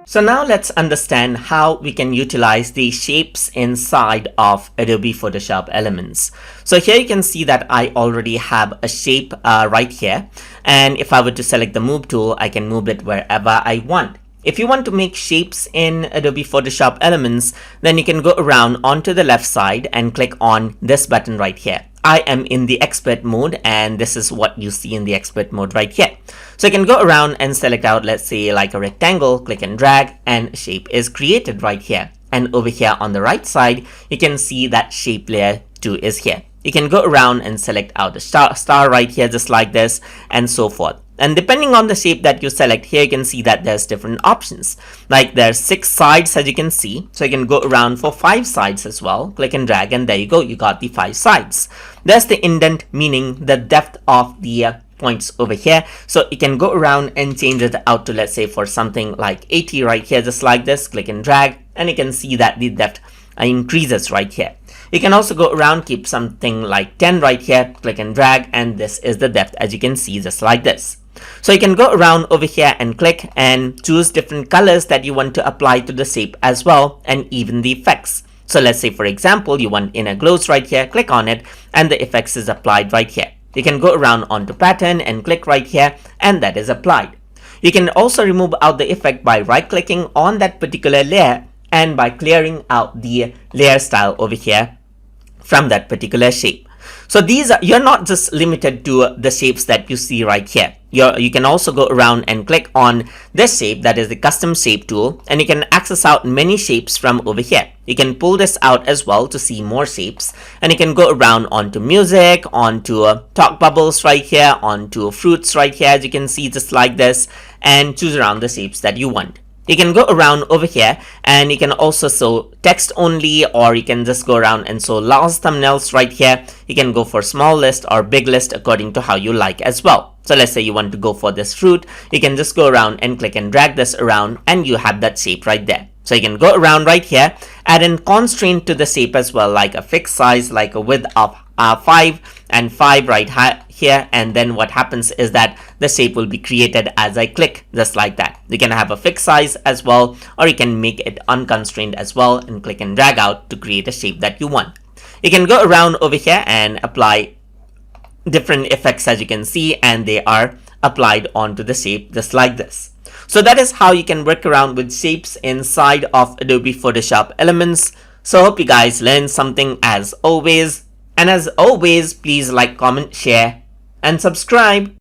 So now let's understand how we can utilize the shapes inside of Adobe Photoshop Elements. So here you can see that I already have a shape right here. And if I were to select the move tool, I can move it wherever I want. If you want to make shapes in Adobe Photoshop Elements, then you can go around onto the left side and click on this button right here. I am in the expert mode, and this is what you see in the expert mode right here. So you can go around and select out, let's say like a rectangle, click and drag, and shape is created right here. And over here on the right side, you can see that shape layer 2 is here. You can go around and select out the star right here, just like this, and so forth. And depending on the shape that you select, here you can see that there's different options. Like there's 6 sides, as you can see. So you can go around for 5 sides as well. Click and drag, and there you go. You got the 5 sides. There's the indent, meaning the depth of the points over here. So you can go around and change it out to, let's say, for something like 80 right here, just like this. Click and drag, and you can see that the depth increases right here. You can also go around, keep something like 10 right here, click and drag, and this is the depth, as you can see, just like this. So you can go around over here and click and choose different colors that you want to apply to the shape as well, and even the effects. So let's say, for example, you want inner glows right here, click on it, and the effects is applied right here. You can go around onto pattern and click right here, and that is applied. You can also remove out the effect by right clicking on that particular layer and by clearing out the layer style over here from that particular shape. So you're not just limited to the shapes that you see right here. You can also go around and click on this shape, that is the custom shape tool, and you can access out many shapes from over here. You can pull this out as well to see more shapes, and you can go around onto music, onto talk bubbles right here, onto fruits right here, as you can see, just like this, and choose around the shapes that you want. You can go around over here, and you can also show text only, or you can just go around and show large thumbnails right here. You can go for small list or big list according to how you like as well. So let's say you want to go for this fruit, you can just go around and click and drag this around, and you have that shape right there. So you can go around right here, add in constraint to the shape as well, like a fixed size, like a width of 5 and 5 right here, and then what happens is that the shape will be created as I click, just like that. You can have a fixed size as well, or you can make it unconstrained as well and click and drag out to create a shape that you want. You can go around over here and apply different effects, as you can see, and they are applied onto the shape just like this. So that is how you can work around with shapes inside of Adobe Photoshop Elements. So hope you guys learned something as always. And as always, please like, comment, share, and subscribe.